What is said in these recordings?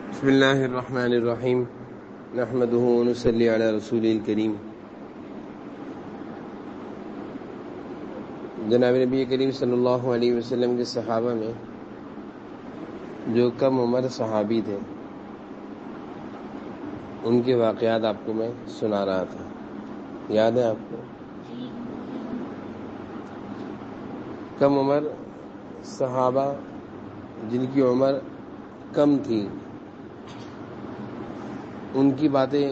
بسم اللہ الرحمن الرحیم نحمدہ ونصلی علی رسول الکریم۔ جناب نبی کریم صلی اللہ علیہ وسلم کے صحابہ میں جو کم عمر صحابی تھے ان کے واقعات آپ کو میں سنا رہا تھا، یاد ہے آپ کو؟ کم عمر صحابہ جن کی عمر کم تھی، ان کی باتیں،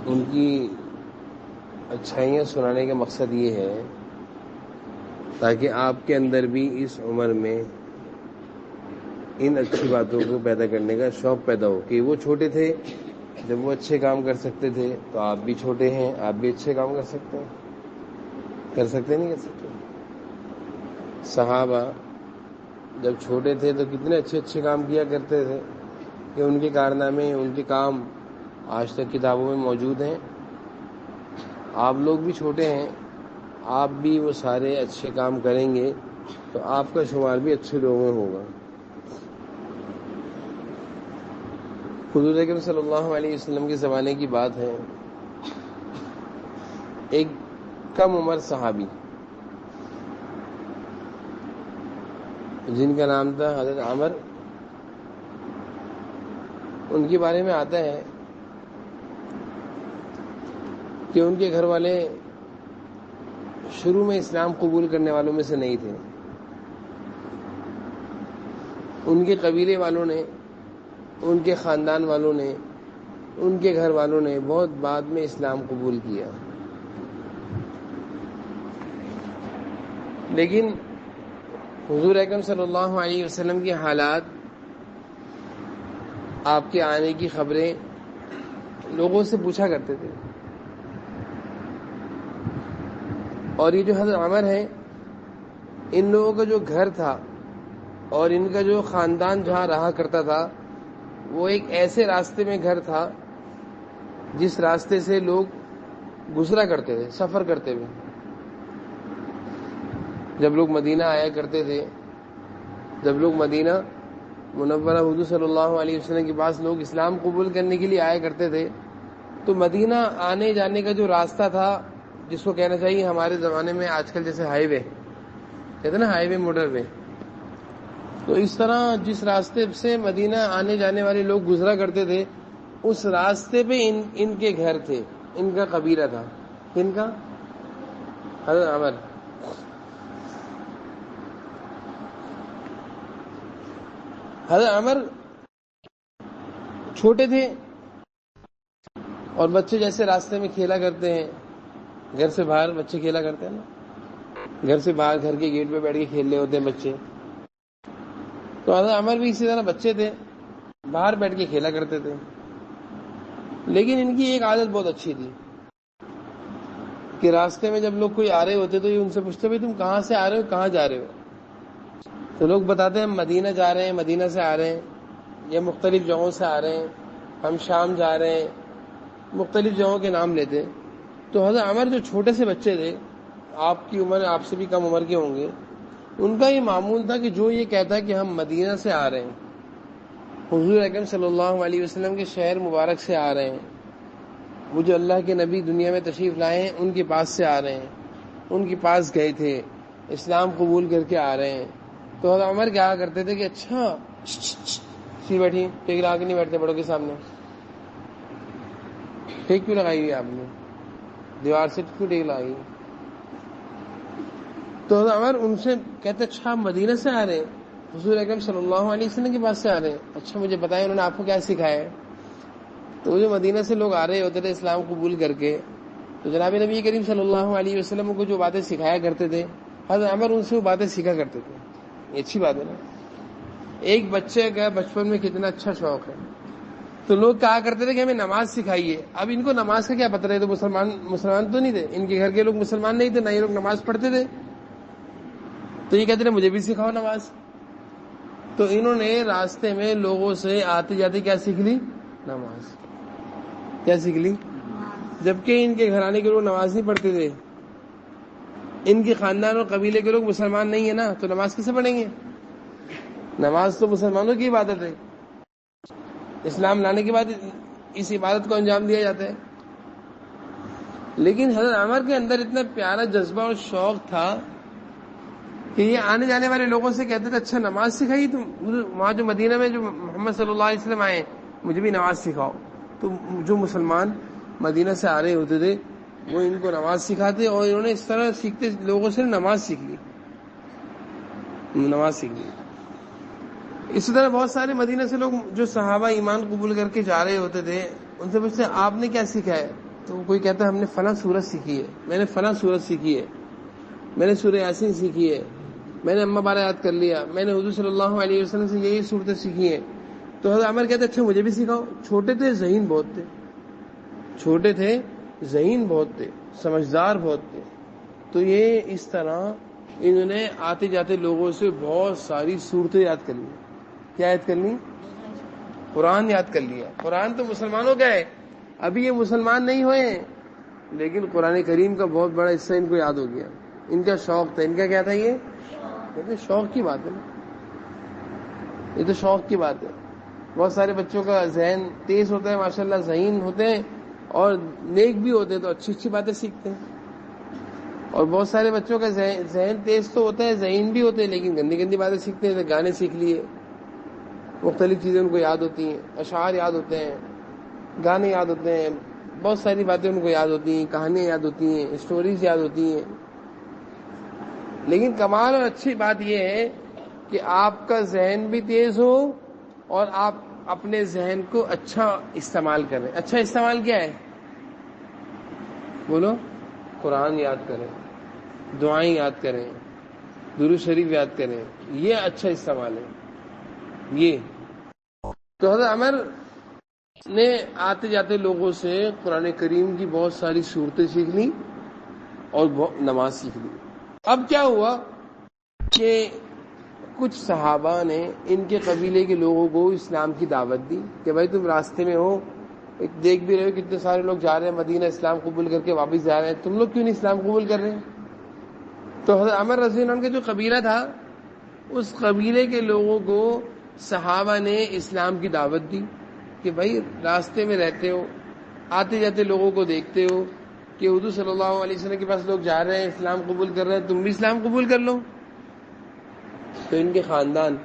ان کی اچھائیاں سنانے کا مقصد یہ ہے تاکہ آپ کے اندر بھی اس عمر میں ان اچھی باتوں کو پیدا کرنے کا شوق پیدا ہو کہ وہ چھوٹے تھے جب وہ اچھے کام کر سکتے تھے، تو آپ بھی چھوٹے ہیں، آپ بھی اچھے کام کر سکتے ہیں، نہیں کر سکتے؟ صحابہ جب چھوٹے تھے تو کتنے اچھے اچھے کام کیا کرتے تھے کہ ان کے کارنامے، ان کے کام آج تک کتابوں میں موجود ہیں۔ آپ لوگ بھی چھوٹے ہیں، آپ بھی وہ سارے اچھے کام کریں گے تو آپ کا شمار بھی اچھے لوگوں میں ہوگا۔ حضور اکرم صلی اللہ علیہ وسلم کے زمانے کی بات ہے، ایک کم عمر صحابی جن کا نام تھا حضرت عمر، ان کے بارے میں آتا ہے کہ ان کے گھر والے شروع میں اسلام قبول کرنے والوں میں سے نہیں تھے۔ ان کے قبیلے والوں نے، ان کے خاندان والوں نے، ان کے گھر والوں نے بہت بعد میں اسلام قبول کیا، لیکن حضور اکرم صلی اللہ علیہ وسلم کے حالات، آپ کے آنے کی خبریں لوگوں سے پوچھا کرتے تھے، اور یہ جو حضرت عمر ہے، ان لوگوں کا جو گھر تھا اور ان کا جو خاندان جہاں رہا کرتا تھا، وہ ایک ایسے راستے میں گھر تھا جس راستے سے لوگ گزرا کرتے تھے، سفر کرتے ہوئے۔ جب لوگ مدینہ آیا کرتے تھے، جب لوگ مدینہ منورہ حضور صلی اللہ علیہ وسلم کے پاس لوگ اسلام قبول کرنے کے لیے آیا کرتے تھے، تو مدینہ آنے جانے کا جو راستہ تھا، جس کو کہنا چاہیے ہمارے زمانے میں آج کل جیسے ہائی وے کہتے ہیں نا، ہائی وے، موٹر وے، تو اس طرح جس راستے سے مدینہ آنے جانے والے لوگ گزرا کرتے تھے، اس راستے پہ ان کے گھر تھے، ان کا قبیلہ تھا۔ ان کا حضرت عمر، حضرت عمر چھوٹے تھے، اور بچے جیسے راستے میں کھیلا کرتے ہیں، گھر سے باہر بچے کھیلا کرتے ہیں نا، گھر سے باہر گھر کے گیٹ پہ بیٹھ کے کھیل رہے ہوتے ہیں بچے، تو حضرت عمر بھی اسی طرح بچے تھے، باہر بیٹھ کے کھیلا کرتے تھے۔ لیکن ان کی ایک عادت بہت اچھی تھی کہ راستے میں جب لوگ کوئی آ رہے ہوتے تو یہ ان سے پوچھتے، بھائی تم کہاں سے آ رہے ہو، کہاں جا رہے ہو؟ تو لوگ بتاتے ہیں ہم مدینہ جا رہے ہیں، مدینہ سے آ رہے ہیں، یا مختلف جگہوں سے آ رہے ہیں، ہم شام جا رہے ہیں، مختلف جگہوں کے نام لیتے۔ تو حضرت عمر جو چھوٹے سے بچے تھے، آپ کی عمر، آپ سے بھی کم عمر کے ہوں گے، ان کا یہ معمول تھا کہ جو یہ کہتا ہے کہ ہم مدینہ سے آ رہے ہیں، حضور اکرم صلی اللہ علیہ وسلم کے شہر مبارک سے آ رہے ہیں، وہ جو اللہ کے نبی دنیا میں تشریف لائے ہیں ان کے پاس سے آ رہے ہیں، ان کے پاس گئے تھے، اسلام قبول کر کے آ رہے ہیں، تو حضرت عمر کیا کرتے تھے کہ اچھا سی بیٹھی، ٹیک لگا کے نہیں بیٹھتے بڑوں کے سامنے، ٹیک کیوں لگائی ہوئی آپ نے، دیوار سے کیوں ٹیک لگائی؟ تو حضرت عمر ان سے کہتے اچھا مدینہ سے آ رہے ہیں، حضور اکرم صلی اللہ علیہ وسلم کے پاس سے آ رہے ہیں، اچھا مجھے بتائیں انہوں نے آپ کو کیا سکھایا ہے؟ تو جو مدینہ سے لوگ آ رہے ہوتے تھے اسلام قبول کر کے، تو جناب نبی کریم صلی اللہ علیہ وسلم کو جو باتیں سکھایا کرتے تھے، حضرت عمر ان سے وہ باتیں سیکھا کرتے تھے۔ یہ اچھی بات ہے نا، ایک بچے کا بچپن میں کتنا اچھا شوق ہے۔ تو لوگ کہا کرتے تھے کہ ہمیں نماز سکھائیے، اب ان کو نماز کا کیا پتہ ہے، تو مسلمان تو نہیں تھے، ان کے گھر کے لوگ مسلمان نہیں تھے، نہ یہ لوگ نماز پڑھتے تھے، تو یہ کہتے تھے مجھے بھی سکھاؤ نماز۔ تو انہوں نے راستے میں لوگوں سے آتے جاتے کیا سیکھ لی؟ نماز۔ کیا سیکھ لی؟ جبکہ ان کے گھرانے کے لوگ نماز نہیں پڑھتے تھے، ان کے خاندان اور قبیلے کے لوگ مسلمان نہیں ہیں نا، تو نماز کیسے پڑھیں گے؟ نماز تو مسلمانوں کی عبادت ہے۔ اسلام لانے کے بعد اس عبادت کو انجام دیا جاتا ہے. لیکن حضرت عمر کے اندر اتنا پیارا جذبہ اور شوق تھا کہ یہ آنے جانے والے لوگوں سے کہتے تھے اچھا نماز سکھائی تم وہاں جو مدینہ میں جو محمد صلی اللہ علیہ وسلم آئے مجھے بھی نماز سکھاؤ. تو جو مسلمان مدینہ سے آ رہے ہوتے تھے وہ ان کو نماز سکھاتے اور انہوں نے اس طرح سیکھتے لوگوں سے نماز سیکھ لی. اسی طرح بہت سارے مدینہ سے لوگ جو صحابہ ایمان قبول کر کے جا رہے ہوتے تھے ان سے پوچھتے آپ نے کیا سیکھا ہے؟ تو کوئی کہتا ہے ہم نے فلاں سورت سیکھی ہے، میں نے فلاں سورت سیکھی ہے، میں نے سورہ یاسین سیکھی ہے، میں نے اما بارہ یاد کر لیا، میں نے حضور صلی اللہ علیہ وسلم سے یہی صورتیں سیکھی ہیں. تو حضرت عمر کہتے اچھا مجھے بھی سکھاؤ. چھوٹے تھے ذہین بہت تھے، چھوٹے تھے ذہین بہت تھے، سمجھدار بہت تھے. تو یہ اس طرح انہوں نے آتے جاتے لوگوں سے بہت ساری صورتیں یاد کر لی. کیا یاد کر لی؟ قرآن یاد کر لیا. قرآن تو مسلمانوں کا ہے، ابھی یہ مسلمان نہیں ہوئے ہیں لیکن قرآن کریم کا بہت بڑا حصہ ان کو یاد ہو گیا. ان کا شوق تھا. ان کا کیا تھا؟ یہ شوق کی بات ہے نا، یہ تو شوق کی بات ہے. بہت سارے بچوں کا ذہن تیز ہوتا ہے ماشاءاللہ، ذہین ہوتے ہیں اور نیک بھی ہوتے ہیں تو اچھی اچھی باتیں سیکھتے ہیں. اور بہت سارے بچوں کا ذہن تیز تو ہوتا ہے، ذہین بھی ہوتے ہیں لیکن گندی گندی باتیں سیکھتے ہیں. گانے سیکھ لیے، مختلف چیزیں ان کو یاد ہوتی ہیں، اشعار یاد ہوتے ہیں، گانے یاد ہوتے ہیں، بہت ساری باتیں ان کو یاد ہوتی ہیں، کہانیاں یاد ہوتی ہیں، اسٹوریز یاد ہوتی ہیں. لیکن کمال اور اچھی بات یہ ہے کہ آپ کا ذہن بھی تیز ہو اور آپ اپنے ذہن کو اچھا استعمال کریں. اچھا استعمال کیا ہے؟ بولو. قرآن یاد کریں، دعائیں یاد کریں، درود شریف یاد کریں، یہ اچھا استعمال ہے. یہ تو حضرت عمر نے آتے جاتے لوگوں سے قرآن کریم کی بہت ساری صورتیں سیکھ لی اور نماز سیکھ لی. اب کیا ہوا کہ کچھ صحابہ نے ان کے قبیلے کے لوگوں کو اسلام کی دعوت دی کہ بھائی تم راستے میں ہو، دیکھ بھی رہے ہو کتنے سارے لوگ جا رہے ہیں مدینہ اسلام قبول کر کے واپس جا رہے ہیں، تم لوگ کیوں نہیں اسلام قبول کر رہے ہیں؟ تو حضرت عمر رضی اللہ عنہ کا جو قبیلہ تھا اس قبیلے کے لوگوں کو صحابہ نے اسلام کی دعوت دی کہ بھائی راستے میں رہتے ہو، آتے جاتے لوگوں کو دیکھتے ہو کہ حضور صلی اللہ علیہ وسلم کے پاس لوگ جا رہے ہیں اسلام قبول کر رہے ہیں، تم بھی اسلام قبول کر لو. تو ان کے خاندان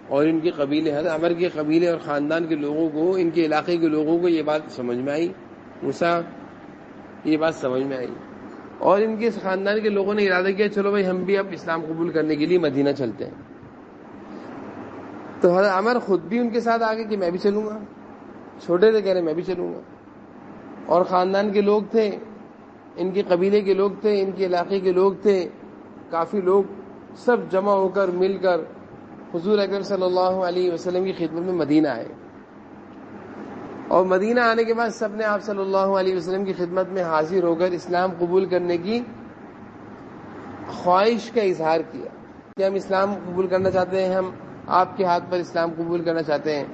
اور ان کے قبیلے، حضرت عمر کے قبیلے اور خاندان کے لوگوں کو، ان کے علاقے کے لوگوں کو یہ بات سمجھ میں آئی. یہ بات سمجھ میں آئی اور ان کے خاندان کے لوگوں نے ارادہ کیا چلو بھائی ہم بھی اب اسلام قبول کرنے کے لیے مدینہ چلتے ہیں. تو حضرت عمر خود بھی ان کے ساتھ آگے کہ میں بھی چلوں گا. چھوٹے تھے، کہہ رہے میں بھی چلوں گا. اور خاندان کے لوگ تھے، ان کے قبیلے کے لوگ تھے، ان کے علاقے کے لوگ تھے، کافی لوگ سب جمع ہو کر مل کر حضور اکرم صلی اللہ علیہ وسلم کی خدمت میں مدینہ آئے. اور مدینہ آنے کے بعد سب نے آپ صلی اللہ علیہ وسلم کی خدمت میں حاضر ہو کر اسلام قبول کرنے کی خواہش کا اظہار کیا کہ ہم اسلام قبول کرنا چاہتے ہیں، ہم آپ کے ہاتھ پر اسلام قبول کرنا چاہتے ہیں.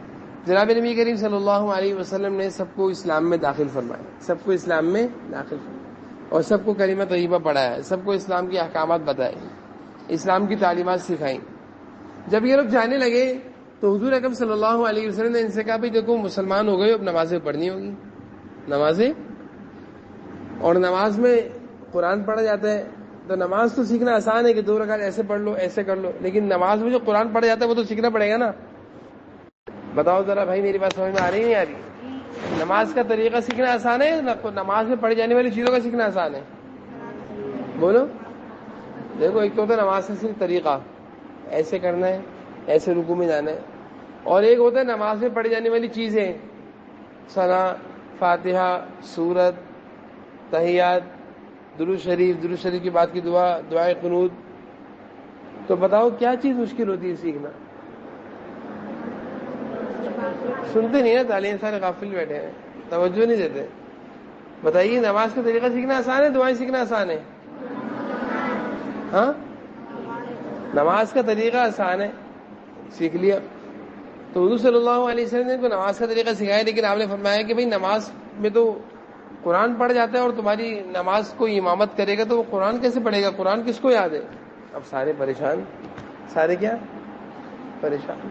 جناب نبی کریم صلی اللہ علیہ وسلم نے سب کو اسلام میں داخل فرمایا، سب کو اسلام میں داخل فرمایا اور سب کو کلمہ طیبہ پڑھایا، سب کو اسلام کے احکامات بتائے، اسلام کی تعلیمات سکھائیں. جب یہ لوگ جانے لگے تو حضور اکرم صلی اللہ علیہ وسلم نے ان سے کہا بھائی دیکھو مسلمان ہو گئے، اب نمازیں پڑھنی ہوگی. نمازیں، اور نماز میں قرآن پڑھا جاتا ہے تو نماز تو سیکھنا آسان ہے کہ 2 رکعت ایسے پڑھ لو ایسے کر لو، لیکن نماز میں جو قرآن پڑھا جاتا ہے وہ تو سیکھنا پڑے گا نا. بتاؤ ذرا بھائی، میری بات سمجھ میں آ رہی نہیں آ رہی؟ نماز کا طریقہ سیکھنا آسان ہے، نماز میں پڑھی جانے والی چیزوں کا سیکھنا آسان ہے؟ بولو. دیکھو ایک تو ہوتا ہے نماز کا صرف طریقہ، ایسے کرنا ہے، ایسے رکوع میں جانا ہے، اور ایک ہوتا ہے نماز میں پڑھی جانے والی چیزیں، ثنا، فاتحہ، سورت، تحیات، درود شریف کی بات کی دعا، دعائے قنوت. تو بتاؤ کیا چیز مشکل ہوتی ہے سیکھنا؟ سنتے نہیں نا، تعلیم سارے غافل بیٹھے ہیں، توجہ نہیں دیتے. بتائیے نماز کا طریقہ سیکھنا آسان ہے، دعائیں سیکھنا آسان ہے؟ ہاں، نماز کا طریقہ آسان ہے، سیکھ لیا. تو حضور صلی اللہ علیہ وسلم نے نماز کا طریقہ سکھایا، لیکن آپ نے فرمایا کہ بھئی نماز میں تو قرآن پڑھ جاتا ہے اور تمہاری نماز کو امامت کرے گا تو وہ قرآن کیسے پڑھے گا؟ قرآن کس کو یاد ہے؟ اب سارے پریشان. سارے کیا پریشان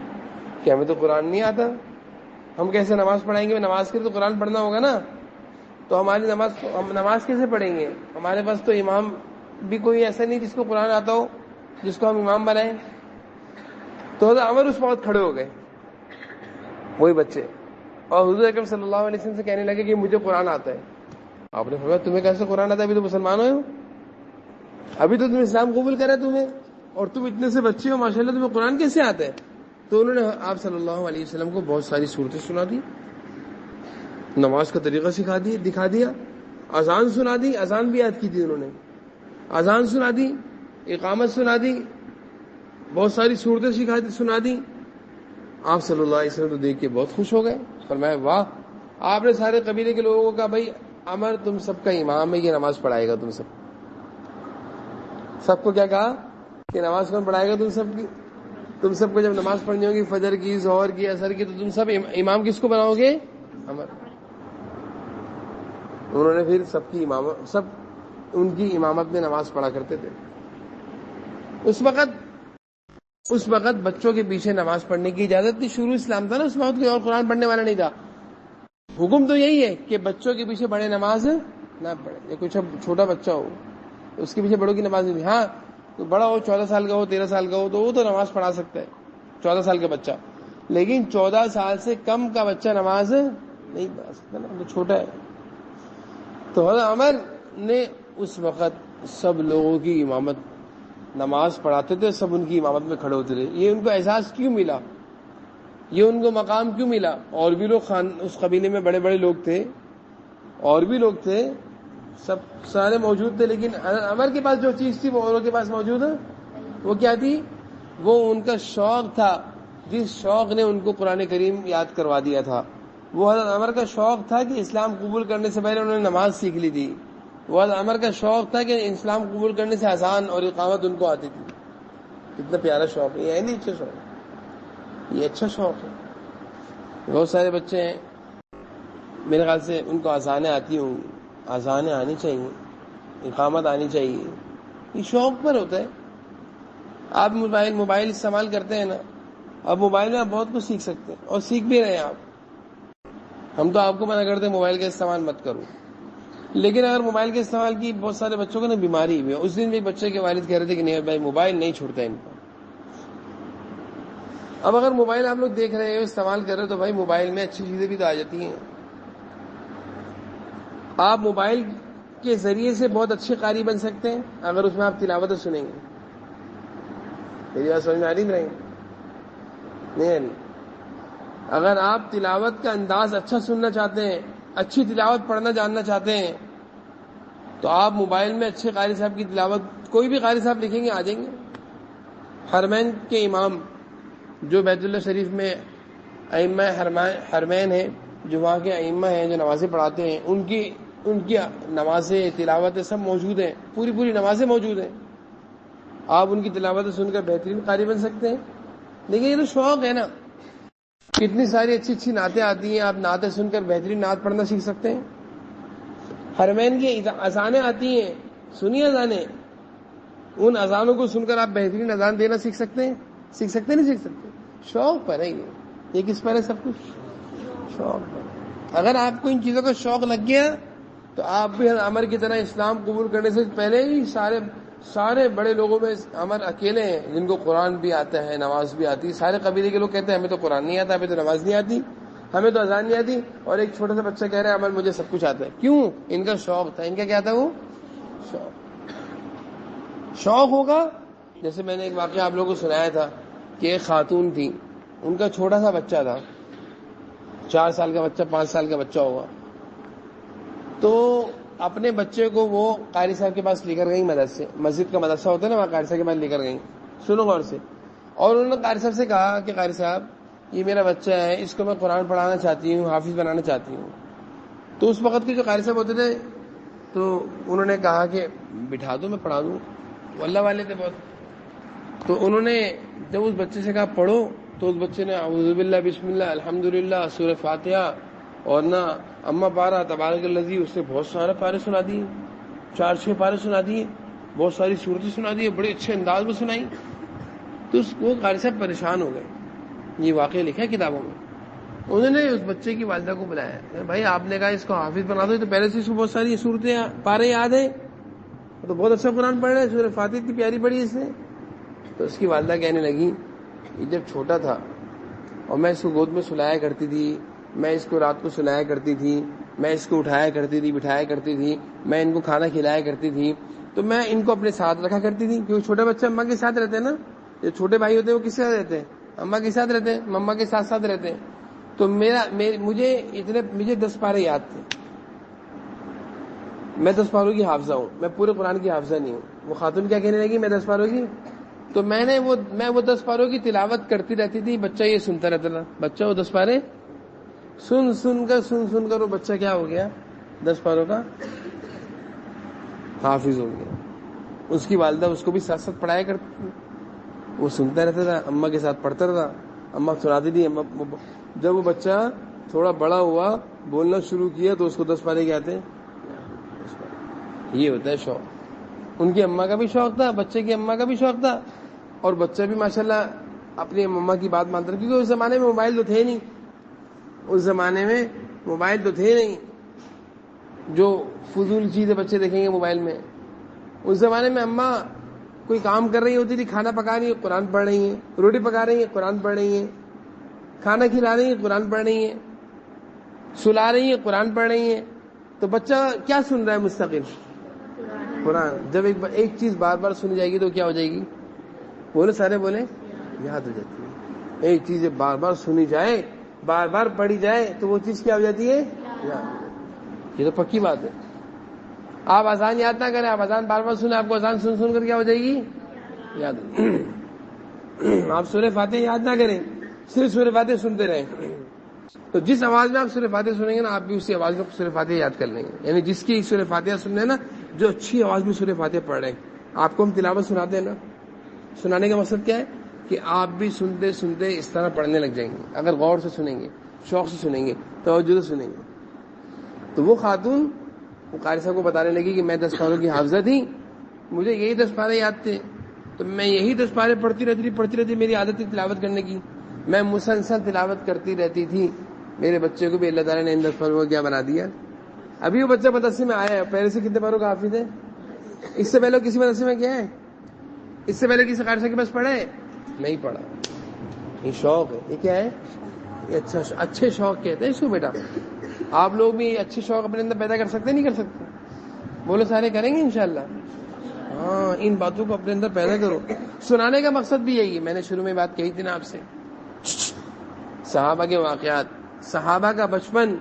کہ ہمیں تو قرآن نہیں آتا، ہم کیسے نماز پڑھائیں گے؟ نماز کے لیے تو قرآن پڑھنا ہوگا نا. تو ہم نماز کیسے پڑھیں گے؟ ہمارے پاس تو امام بھی کوئی ایسا نہیں جس کو قرآن آتا ہو جس کو ہم امام بنائیں. تو حضرت عمر اس وقت کھڑے ہو گئے وہی بچے, اور حضور اکرم صلی اللہ علیہ وسلم سے کہنے لگے کہ مجھے قرآن آتا ہے. آپ نے فرمایا تمہیں کیسے قرآن آتا ہے؟ ابھی تو مسلمان ہوئے ہو, ابھی تو تم اسلام قبول کرے تمہیں, اور تم اتنے سے بچے ہو ماشاءاللہ, تمہیں قرآن کیسے آتا ہے؟ تو انہوں نے آپ صلی اللہ علیہ وسلم کو بہت ساری صورتیں سنا دی, نماز کا طریقہ دکھا دیا, اذان سنا دی, اذان بھی یاد کی تھی انہوں نے, اذان سنا دی, اقامت سنا دی, بہت ساری صورتیں سنا دی. آپ صلی اللہ علیہ وسلم تو دیکھ کے بہت خوش ہو گئے, فرمایا واہ, آپ نے سارے قبیلے کے لوگوں کو کہا بھائی عمر تم سب کا امام ہے, یہ نماز پڑھائے گا تم سب کو کیا کہا کہ نماز کون پڑھائے گا تم سب کو جب نماز پڑھنی ہوگی فجر کی, ظہر کی, عصر کی, تو تم سب امام کس کو بناؤ گے؟ عمر. انہوں نے پھر سب ان کی امامت میں نماز پڑھا کرتے تھے. اس وقت بچوں کے پیچھے نماز پڑھنے کی اجازت تھی, شروع اسلام تھا نا, اس وقت کوئی اور قرآن پڑھنے والا نہیں تھا. حکم تو یہی ہے کہ بچوں کے پیچھے بڑے نماز نہ پڑھے, یا کچھ چھوٹا بچہ ہو اس کے پیچھے بڑوں کی نماز نہیں. ہاں بڑا ہو, 14 سال کا ہو, 13 سال کا ہو, تو وہ تو نماز پڑھا سکتا ہے, 14 سال کا بچہ. لیکن 14 سال سے کم کا بچہ نماز نہیں پڑھا سکتا نا, وہ چھوٹا ہے. تو حضرت عمر نے اس وقت سب لوگوں کی امامت, نماز پڑھاتے تھے, سب ان کی امامت میں کھڑے ہوتے تھے. یہ ان کو احساس کیوں ملا, یہ ان کو مقام کیوں ملا؟ اور بھی لوگ اس قبیلے میں بڑے بڑے لوگ تھے, اور بھی لوگ تھے, سب سارے موجود تھے, لیکن عمر کے پاس جو چیز تھی وہ اوروں کے پاس موجود ہے. وہ کیا تھی؟ وہ ان کا شوق تھا, جس شوق نے ان کو قرآن کریم یاد کروا دیا تھا. وہ حضرت عمر کا شوق تھا کہ اسلام قبول کرنے سے پہلے انہوں نے نماز سیکھ لی تھی. وہ حضرت عمر کا شوق تھا کہ اسلام قبول کرنے سے اذان اور اقامت ان کو آتی تھی. کتنا پیارا شوق ہے, یہ ہے نہیں اچھا شوق, یہ اچھا شوق ہے. بہت سارے بچے ہیں میرے خیال سے ان کو اذانیں آتی ہوں, اذانیں آنی چاہیے, اقامت آنی چاہیے, یہ شوق پر ہوتا ہے. آپ موبائل استعمال کرتے ہیں نا, اب موبائل میں آپ بہت کچھ سیکھ سکتے ہیں, اور سیکھ بھی رہے ہیں آپ. ہم تو آپ کو منع کرتے ہیں موبائل کا استعمال مت کرو, لیکن اگر موبائل کے استعمال کی بہت سارے بچوں کو نا بیماری ہوئی ہے. اس دن بھی بچے کے والد کہہ رہے تھے کہ نہیں بھائی موبائل نہیں چھوڑتا ان کو. اب اگر موبائل آپ لوگ دیکھ رہے ہو, استعمال کر رہے ہو, تو بھائی موبائل میں اچھی چیزیں بھی تو آ جاتی ہیں. آپ موبائل کے ذریعے سے بہت اچھے قاری بن سکتے ہیں اگر اس میں آپ تلاوت سنیں گے. میری بات سمجھ میں آ رہی نہیں؟ نہیں آ رہی. اگر آپ تلاوت کا انداز اچھا سننا چاہتے ہیں, اچھی تلاوت پڑھنا جاننا چاہتے ہیں, تو آپ موبائل میں اچھے قاری صاحب کی تلاوت, کوئی بھی قاری صاحب لکھیں گے آ جائیں گے. حرمین کے امام جو بیت اللہ شریف میں ائمہ حرمین ہیں, جو وہاں کے ائمہ ہیں جو نمازیں پڑھاتے ہیں, ان کی نمازیں تلاوتیں سب موجود ہیں, پوری نمازیں موجود ہیں. آپ ان کی تلاوتیں سن کر بہترین قاری بن سکتے ہیں. لیکن یہ تو شوق ہے نا, کتنی ساری اچھی نعتیں آتی ہیں, آپ نعتیں سن کر بہترین نعت پڑھنا سیکھ سکتے ہیں. حرمین کی اذانیں آتی ہیں, سنیے اذانیں, ان اذانوں کو سن کر آپ بہترین اذان دینا سیکھ سکتے ہیں نہیں سیکھ سکتے؟ شوق پر ہے یہ کس پر ہے؟ سب کچھ شوق پر. اگر آپ کو ان چیزوں کا شوق لگ گیا تو آپ بھی عمر کی طرح اسلام قبول کرنے سے پہلے ہی سارے بڑے لوگوں میں عمر اکیلے ہیں جن کو قرآن بھی آتا ہے, نماز بھی آتی ہے. سارے قبیلے کے لوگ کہتے ہیں ہمیں تو قرآن نہیں آتا, ہمیں تو نماز نہیں آتی, ہمیں تو اذان نہیں آتی, اور ایک چھوٹا سا بچہ کہہ رہا ہے عمر مجھے سب کچھ آتا ہے. کیوں؟ ان کا شوق تھا. ان کا کیا تھا؟ وہ شوق ہوگا. جیسے میں نے ایک واقعہ آپ لوگوں کو سنایا تھا کہ ایک خاتون تھی, ان کا چھوٹا سا بچہ تھا, 4 سال کا بچہ, 5 سال کا بچہ ہوگا. تو اپنے بچے کو وہ قاری صاحب کے پاس لے کر گئی مدرسے, مسجد کا مدرسہ ہوتا ہے نا, وہاں قاری صاحب کے پاس لے کر گئی. سنو غور سے. اور انہوں نے قاری صاحب سے کہا کہ قاری صاحب یہ میرا بچہ ہے, اس کو میں قرآن پڑھانا چاہتی ہوں, حافظ بنانا چاہتی ہوں. تو اس وقت کے جو قاری صاحب ہوتے تھے تو انہوں نے کہا کہ بٹھا دو, میں پڑھا دوں. وہ اللہ والے تھے بہت. تو انہوں نے جب اس بچے سے کہا پڑھو, تو اس بچے نے اعوذ باللہ بسم اللہ الحمدللہ سورہ فاتحہ اور نہ اما پارا تبارک الذی, اس سے بہت سارے پارے سنا دیے, 4-6 پارے سنا دیے, بہت ساری صورتیں سنا دی, بڑے اچھے انداز میں سنائی. تو وہ قاری صاحب پریشان ہو گئے. یہ واقعہ لکھا ہے کتابوں میں. انہوں نے اس بچے کی والدہ کو بلایا، بھائی آپ نے کہا اس کو حافظ بنا دو، تو پہلے سے اس کو بہت ساری صورتیں پارے یاد ہیں، تو بہت اچھا قرآن پڑھ رہے ہیں، سورہ فاتحہ اتنی پیاری پڑھی اس نے۔ تو اس کی والدہ کہنے لگی یہ جب چھوٹا تھا اور میں اس کو گود میں سلایا کرتی تھی، میں اس کو رات کو سلایا کرتی تھی، میں اس کو اٹھایا کرتی تھی، بٹھایا کرتی تھی، میں ان کو کھانا کھلایا کرتی تھی، تو میں ان کو اپنے ساتھ رکھا کرتی تھی، کیونکہ چھوٹا بچہ اماں کے ساتھ رہتے ہیں نا، جو چھوٹے بھائی ہوتے ہیں وہ کس کے ساتھ رہتے ہیں؟ اماں کے ساتھ رہتے ہیں، مما کے ساتھ ساتھ رہتے ہیں۔ تو مجھے 10 پارے یاد تھے، میں 10 پاروں کی حافظہ ہوں، میں پورے قرآن کی حافظہ نہیں ہوں۔ وہ خاتون کیا کہنے لگی میں 10 پاروں کی، تو میں وہ 10 پاروں کی تلاوت کرتی رہتی تھی، بچہ یہ سنتا رہتا تھا، بچہ وہ 10 پارے سن کر وہ بچہ کیا ہو گیا، 10 پاروں کا حافظ ہو گیا۔ اس کی والدہ اس کو بھی ساتھ ساتھ پڑھایا کرتی تھی، وہ سنتا رہتا تھا، اماں کے ساتھ پڑھتا رہتا، اماں سناتی تھی۔ جب وہ بچہ تھوڑا بڑا ہوا، بولنا شروع کیا، تو اس کو 10 پارے کیا آتے ہیں۔ یہ ہوتا ہے شوق، ان کی اماں کا بھی شوق تھا، بچے کی اماں کا بھی شوق تھا، اور بچہ بھی ماشاءاللہ اپنی مما کی بات مانتا تھا، کیونکہ اس زمانے میں موبائل تو تھے نہیں، اس زمانے میں موبائل تو تھے نہیں جو فضول چیزیں بچے دیکھیں گے موبائل میں۔ اس زمانے میں اماں کوئی کام کر رہی ہوتی تھی، کھانا پکا رہی ہیں قرآن پڑھ رہی ہیں، روٹی پکا رہی ہیں قرآن پڑھ رہی ہیں، کھانا کھلا رہی ہیں قرآن پڑھ رہی ہیں، سلا رہی ہیں قرآن پڑھ رہی ہیں۔ تو بچہ کیا سن رہا ہے مستقل؟ قرآن۔ جب ایک چیز بار بار سنی جائے گی تو کیا ہو جائے گی؟ بولے سارے بولے، یاد ہو جاتی ہے۔ ایک چیز بار بار سنی جائے، بار بار پڑھی جائے، تو وہ چیز کیا ہو جاتی ہے؟ یاد۔ یہ تو پکی بات ہے۔ آپ اذان یاد نہ کریں، آپ اذان بار بار سنیں، آپ کو اذان سن کر کیا ہو جائے گی؟ یاد۔ آپ سورہ فاتحہ یاد نہ کریں، صرف سورہ فاتحہ سنتے رہیں، تو جس آواز میں آپ سورہ فاتحہ سنیں گے نا، آپ بھی اسی آواز میں سورہ فاتحہ یاد کر لیں گے۔ یعنی جس کی سورہ فاتحہ سننے نا، جو اچھی آواز میں سورہ فاتحہ پڑھ رہے ہیں، آپ کو ہم تلاوت سناتے ہیں نا، سنانے کا مقصد کیا ہے کہ آپ بھی سنتے سنتے اس طرح پڑھنے لگ جائیں گے، اگر غور سے سنیں گے، شوق سے سنیں گے، توجہ سے سنیں گے۔ تو وہ خاتون وہ قاری صاحب کو بتانے لگی کہ میں 10 پاروں کی حافظہ تھی، مجھے یہی 10 پارے یاد تھے، تو میں یہی 10 پارے پڑھتی رہتی، میری عادت تھی تلاوت کرنے کی، میں مسلسل تلاوت کرتی رہتی تھی۔ میرے بچے کو بھی اللہ تعالیٰ نے ان 10 پاروں کو کیا بنا دیا۔ ابھی وہ بچہ مدرسے میں آیا ہے، پہلے سے کتنے پاروں کا حافظ ہے؟ اس سے پہلے کسی مدرسے میں گیا ہے؟ اس سے پہلے کسی قاری صاحب کے پاس پڑھا ہے؟ نہیں پڑھا۔ یہ شوق ہے، یہ کیا ہے؟ یہ اچھے شوق کہتے ہیں اس کو بیٹا۔ آپ لوگ بھی اچھے شوق اپنے اندر پیدا کر سکتے نہیں کر سکتے؟ بولو سارے کریں گے انشاءاللہ۔ ہاں، ان باتوں کو اپنے اندر پیدا کرو۔ سنانے کا مقصد بھی یہی ہے، میں نے شروع میں بات کہی تھی نا آپ سے، صحابہ کے واقعات، صحابہ کا بچپن،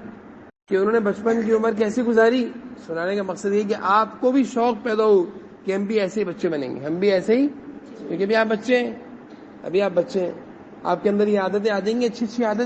کہ انہوں نے بچپن کی عمر کیسی گزاری، سنانے کا مقصد یہ کہ آپ کو بھی شوق پیدا ہو کہ ہم بھی ایسے ہی بچے بنیں گے، ہم بھی ایسے ہی، کیونکہ ابھی آپ بچے ہیں، آپ کے اندر یہ عادتیں آ جائیں گی، اچھی عادتیں